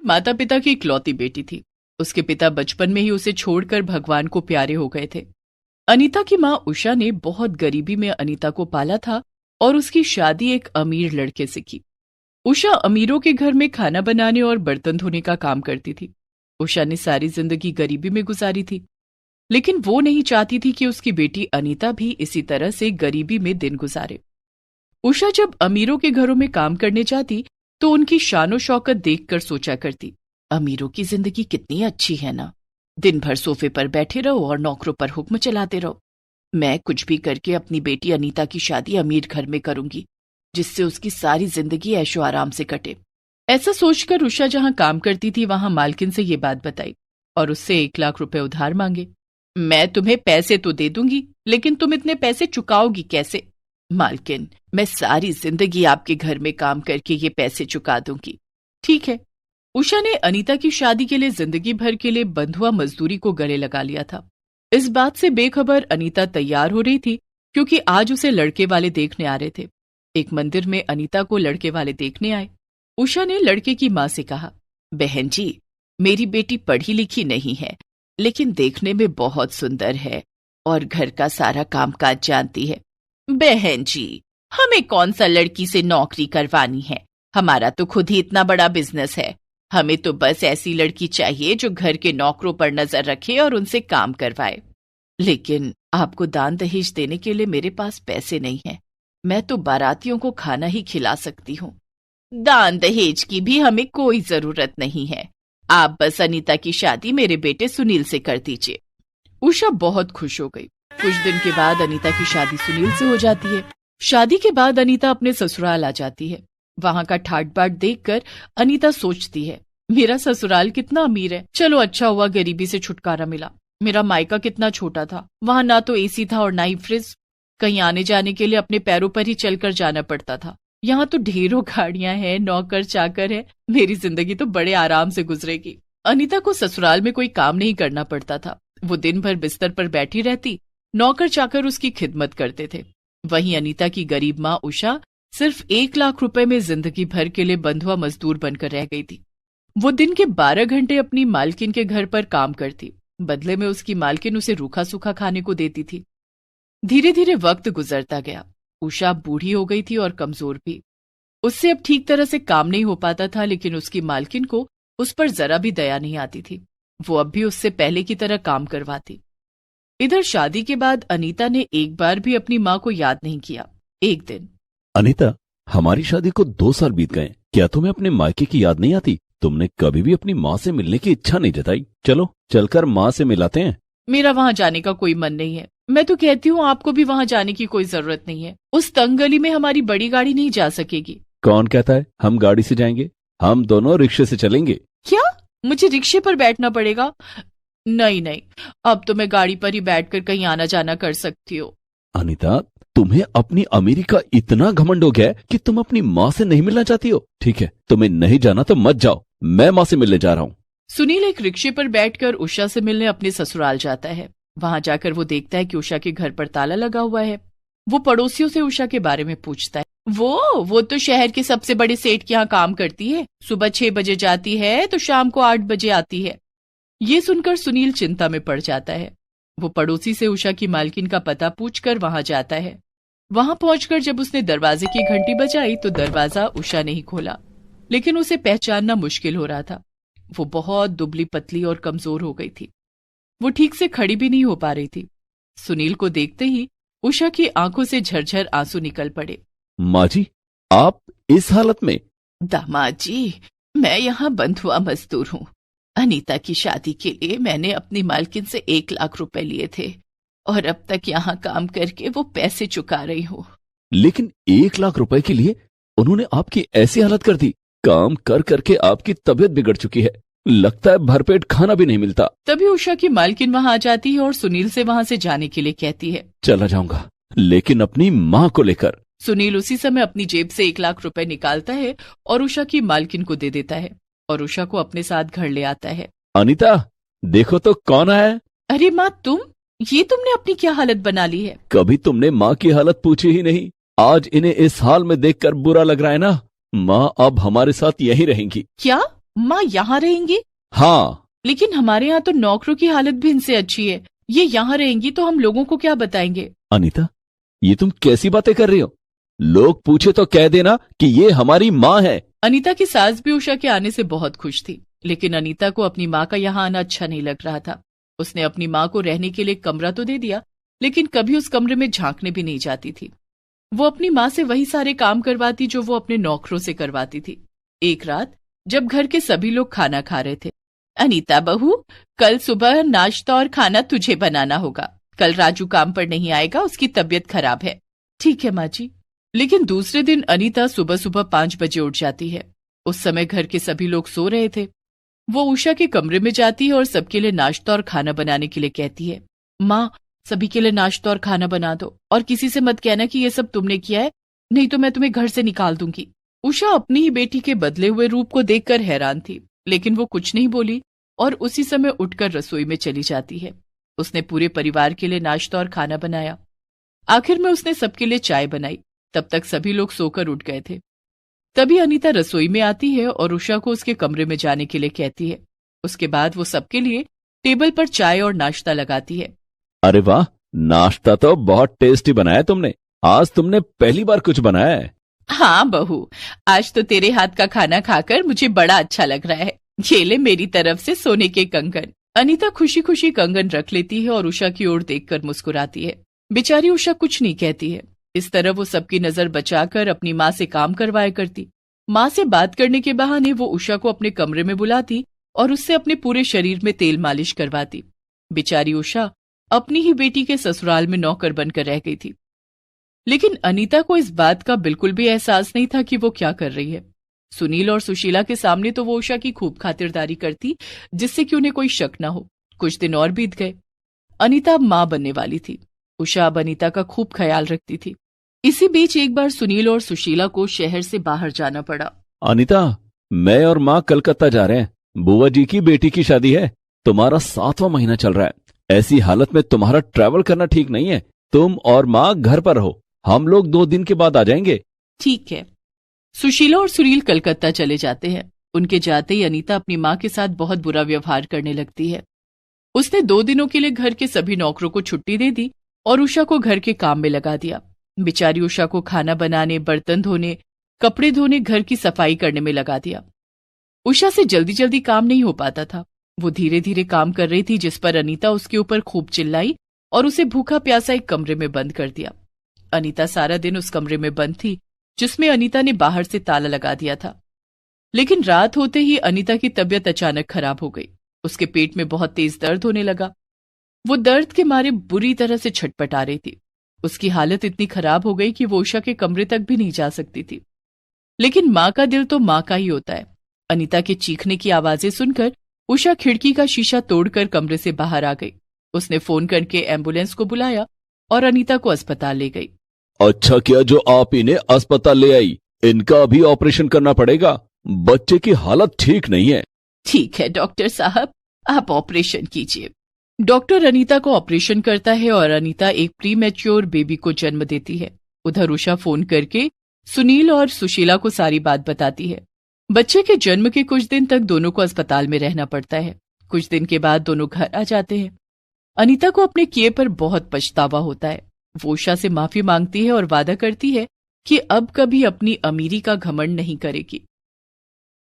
माता पिता की इकलौती बेटी थी। उसके पिता बचपन में ही उसे छोड़कर भगवान को प्यारे हो गए थे। अनीता की माँ उषा ने बहुत गरीबी में अनीता को पाला था और उसकी शादी एक अमीर लड़के से की। उषा अमीरों के घर में खाना बनाने और बर्तन धोने का काम करती थी। उषा ने सारी जिंदगी गरीबी में गुजारी थी, लेकिन वो नहीं चाहती थी कि उसकी बेटी अनीता भी इसी तरह से गरीबी में दिन गुजारे। उषा जब अमीरों के घरों में काम करने जाती तो उनकी शानो शौकत देखकर सोचा करती, अमीरों की जिंदगी कितनी अच्छी है ना, दिन भर सोफे पर बैठे रहो और नौकरों पर हुक्म चलाते रहो। मैं कुछ भी करके अपनी बेटी अनीता की शादी अमीर घर में करूंगी, जिससे उसकी सारी जिंदगी ऐशो आराम से कटे। ऐसा सोचकर उषा जहां काम करती थी वहां मालकिन से ये बात बताई और उससे 1 लाख रुपए उधार मांगे। मैं तुम्हें पैसे तो दे दूंगी, लेकिन तुम इतने पैसे चुकाओगी कैसे? मालकिन, मैं सारी जिंदगी आपके घर में काम करके ये पैसे चुका दूंगी। ठीक है। उषा ने अनीता की शादी के लिए जिंदगी भर के लिए बंधुआ मजदूरी को गले लगा लिया था। इस बात से बेखबर अनीता तैयार हो रही थी क्योंकि आज उसे लड़के वाले देखने आ रहे थे। एक मंदिर में अनीता को लड़के वाले देखने आए। उषा ने लड़के की मां से कहा, बहन जी, मेरी बेटी पढ़ी लिखी नहीं है, लेकिन देखने में बहुत सुंदर है और घर का सारा कामकाज जानती है। बहन जी, हमें कौन सा लड़की से नौकरी करवानी है, हमारा तो खुद ही इतना बड़ा बिजनेस है। हमें तो बस ऐसी लड़की चाहिए जो घर के नौकरों पर नजर रखे और उनसे काम करवाए। लेकिन आपको दान दहेज देने के लिए मेरे पास पैसे नहीं है, मैं तो बारातियों को खाना ही खिला सकती हूँ। दान दहेज की भी हमें कोई जरूरत नहीं है, आप बस अनीता की शादी मेरे बेटे सुनील से कर दीजिए। उषा बहुत खुश हो गई। कुछ दिन के बाद अनीता की शादी सुनील से हो जाती है। शादी के बाद अनीता अपने ससुराल आ जाती है। वहां का ठाट बाट देखकर अनीता सोचती है, मेरा ससुराल कितना अमीर है, चलो अच्छा हुआ गरीबी से छुटकारा मिला। मेरा मायका कितना छोटा था, वहां ना तो एसी था और ना ही फ्रिज, कहीं आने जाने के लिए अपने पैरों पर ही चलकर जाना पड़ता था। यहाँ तो ढेरों गाड़ियां हैं, नौकर चाकर है, मेरी जिंदगी तो बड़े आराम से गुजरेगी। अनीता को ससुराल में कोई काम नहीं करना पड़ता था। वो दिन भर बिस्तर पर बैठी रहती, नौकर चाकर उसकी खिदमत करते थे। वहीं अनीता की गरीब माँ उषा सिर्फ 1 लाख रुपए में जिंदगी भर के लिए बंधुआ मजदूर बनकर रह गई थी। वो दिन के 12 घंटे अपनी मालकिन के घर पर काम करती, बदले में उसकी मालकिन उसे रूखा सूखा खाने को देती थी। धीरे धीरे वक्त गुजरता गया। उषा बूढ़ी हो गई थी और कमजोर भी। उससे अब ठीक तरह से काम नहीं हो पाता था, लेकिन उसकी मालकिन को उस पर जरा भी दया नहीं आती थी। वो अब भी उससे पहले की तरह काम करवाती। इधर शादी के बाद अनीता ने एक बार भी अपनी माँ को याद नहीं किया। एक दिन, अनीता, हमारी शादी को 2 साल बीत गए, क्या तुम्हें अपने मायके की याद नहीं आती? तुमने कभी भी अपनी माँ से मिलने की इच्छा नहीं जताई। चलो चलकर माँ से मिलाते हैं। मेरा वहां जाने का कोई मन नहीं है। मैं तो कहती हूँ आपको भी वहां जाने की कोई जरूरत नहीं है। उस तंग गली में हमारी बड़ी गाड़ी नहीं जा सकेगी। कौन कहता है हम गाड़ी से जाएंगे? हम दोनों रिक्शे से चलेंगे। क्या? मुझे रिक्शे पर बैठना पड़ेगा? नहीं नहीं, अब तो मैं गाड़ी पर ही बैठकर कहीं आना जाना कर सकती हूँ। अनीता, तुम्हें अपनी अमीरी का इतना घमंड हो गया है कि तुम अपनी माँ से नहीं मिलना चाहती हो? ठीक है, तुम्हें नहीं जाना तो मत जाओ, मैं माँ से मिलने जा रहा हूँ। सुनील एक रिक्शे पर बैठकर उषा से मिलने अपने ससुराल जाता है। वहां जाकर वो देखता है कि उषा के घर पर ताला लगा हुआ है। वो पड़ोसियों से उषा के बारे में पूछता है। वो तो शहर के सबसे बड़े सेठ के यहाँ काम करती है, सुबह 6 बजे जाती है तो शाम को 8 बजे आती है। ये सुनकर सुनील चिंता में पड़ जाता है। वो पड़ोसी से उषा की मालकिन का पता पूछकर वहां जाता है। वहां पहुंचकर जब उसने दरवाजे की घंटी बजाई तो दरवाजा उषा ने ही खोला, लेकिन उसे पहचानना मुश्किल हो रहा था। वो बहुत दुबली पतली और कमजोर हो गई थी। वो ठीक से खड़ी भी नहीं हो पा रही थी। सुनील को देखते ही उषा की आंखों से झरझर आंसू निकल पड़े। माँ जी, आप इस हालत में? दामाद जी, मैं यहाँ बंधुआ मजदूर हूँ। अनीता की शादी के लिए मैंने अपनी मालकिन से 1 लाख रुपए लिए थे और अब तक यहाँ काम करके वो पैसे चुका रही हूँ। लेकिन 1 लाख रुपए के लिए उन्होंने आपकी ऐसी हालत कर दी? काम कर करके आपकी तबीयत बिगड़ चुकी है, लगता है भरपेट खाना भी नहीं मिलता। तभी उषा की मालकिन वहां आ जाती है और सुनील से वहां से जाने के लिए कहती है। चला जाऊंगा, लेकिन अपनी माँ को लेकर। सुनील उसी समय अपनी जेब से 1 लाख रुपए निकालता है और उषा की मालकिन को दे देता है और उषा को अपने साथ घर ले आता है। अनीता, देखो तो कौन आया। अरे माँ, तुमने अपनी क्या हालत बना ली है? कभी तुमने माँ की हालत पूछी ही नहीं। आज इन्हें इस हाल में देखकर बुरा लग रहा है ना। माँ अब हमारे साथ यहीं रहेंगी। क्या? माँ यहाँ रहेंगी? हाँ। लेकिन हमारे यहाँ तो नौकरों की हालत भी इनसे अच्छी है, ये यहाँ रहेंगी तो हम लोगों को क्या बताएंगे? अनीता, ये तुम कैसी बातें कर रही हो? लोग पूछे तो कह देना कि ये हमारी माँ है। अनीता की सास भी उषा के आने से बहुत खुश थी, लेकिन अनीता को अपनी माँ का यहाँ आना अच्छा नहीं लग रहा था। उसने अपनी माँ को रहने के लिए कमरा तो दे दिया, लेकिन कभी उस कमरे में झांकने भी नहीं जाती थी। वो अपनी माँ से वही सारे काम करवाती जो वो अपने नौकरों से करवाती थी। एक रात जब घर के सभी लोग खाना खा रहे थे, अनीता बहू, कल सुबह नाश्ता और खाना तुझे बनाना होगा। कल राजू काम पर नहीं आएगा, उसकी तबीयत खराब है। ठीक है माँ जी। लेकिन दूसरे दिन अनीता सुबह सुबह 5 बजे उठ जाती है। उस समय घर के सभी लोग सो रहे थे। वो उषा के कमरे में जाती है और सबके लिए नाश्ता और खाना बनाने के लिए कहती है। माँ, सभी के लिए नाश्ता और खाना बना दो, और किसी से मत कहना कि ये सब तुमने किया है, नहीं तो मैं तुम्हें घर से निकाल दूंगी। उषा अपनी ही बेटी के बदले हुए रूप को देखकर हैरान थी, लेकिन वो कुछ नहीं बोली और उसी समय उठकर रसोई में चली जाती है। उसने पूरे परिवार के लिए नाश्ता और खाना बनाया। आखिर में उसने सबके लिए चाय बनाई। तब तक सभी लोग सोकर उठ गए थे। तभी अनीता रसोई में आती है और उषा को उसके कमरे में जाने के लिए कहती है। उसके बाद वो सबके लिए टेबल पर चाय और नाश्ता लगाती है। अरे वाह, नाश्ता तो बहुत टेस्टी बनाया तुमने। आज तुमने पहली बार कुछ बनाया है। हाँ बहू, आज तो तेरे हाथ का खाना खाकर मुझे बड़ा अच्छा लग रहा है। ये ले मेरी तरफ से सोने के कंगन। अनीता खुशी खुशी कंगन रख लेती है और उषा की ओर देखकर मुस्कुराती है। बेचारी उषा कुछ नहीं कहती है। इस तरह वो सबकी नजर बचाकर अपनी माँ से काम करवाया करती। माँ से बात करने के बहाने वो उषा को अपने कमरे में बुलाती और उससे अपने पूरे शरीर में तेल मालिश करवाती। बेचारी उषा अपनी ही बेटी के ससुराल में नौकर बनकर रह गई थी। लेकिन अनीता को इस बात का बिल्कुल भी एहसास नहीं था कि वो क्या कर रही है। सुनील और सुशीला के सामने तो वो उषा की खूब खातिरदारी करती, जिससे कि उन्हें कोई शक न हो। कुछ दिन और बीत गए। अनीता अब माँ बनने वाली थी। उषा अब अनीता का खूब ख्याल रखती थी। इसी बीच एक बार सुनील और सुशीला को शहर से बाहर जाना पड़ा। अनीता, मैं और माँ कलकत्ता जा रहे हैं। बुआ जी की बेटी की शादी है। तुम्हारा 7वां महीना चल रहा है। ऐसी हालत में तुम्हारा ट्रैवल करना ठीक नहीं है। तुम और माँ घर पर रहो, हम लोग 2 दिन के बाद आ जाएंगे। ठीक है। सुशीला और सुनील कलकत्ता चले जाते हैं। उनके जाते ही अनीता अपनी माँ के साथ बहुत बुरा व्यवहार करने लगती है। उसने 2 दिनों के लिए घर के सभी नौकरों को छुट्टी दे दी और उषा को घर के काम में लगा दिया। बेचारी उषा को खाना बनाने, बर्तन धोने, कपड़े धोने, घर की सफाई करने में लगा दिया। उषा से जल्दी जल्दी काम नहीं हो पाता था। वो धीरे धीरे काम कर रही थी, जिस पर अनीता उसके ऊपर खूब चिल्लाई और उसे भूखा प्यासा एक कमरे में बंद कर दिया। अनीता सारा दिन उस कमरे में बंद थी, जिसमें अनीता ने बाहर से ताला लगा दिया था। लेकिन रात होते ही अनीता की तबीयत अचानक खराब हो गई। उसके पेट में बहुत तेज दर्द होने लगा। वो दर्द के मारे बुरी तरह से छटपटा रही थी। उसकी हालत इतनी खराब हो गई कि वो उषा के कमरे तक भी नहीं जा सकती थी। लेकिन माँ का दिल तो माँ का ही होता है। अनीता के चीखने की आवाजें सुनकर उषा खिड़की का शीशा तोड़कर कमरे से बाहर आ गई। उसने फोन करके एम्बुलेंस को बुलाया और अनीता को अस्पताल ले गई। अच्छा किया जो आप इन्हें अस्पताल ले आई। इनका अभी ऑपरेशन करना पड़ेगा। बच्चे की हालत ठीक नहीं है। ठीक है डॉक्टर साहब, आप ऑपरेशन कीजिए। डॉक्टर अनीता को ऑपरेशन करता है और अनीता एक प्रीमैच्योर बेबी को जन्म देती है। उधर उषा फोन करके सुनील और सुशीला को सारी बात बताती है। बच्चे के जन्म के कुछ दिन तक दोनों को अस्पताल में रहना पड़ता है। कुछ दिन के बाद दोनों घर आ जाते हैं। अनीता को अपने किए पर बहुत पछतावा होता है। वो उषा से माफी मांगती है और वादा करती है कि अब कभी अपनी अमीरी का घमंड नहीं करेगी।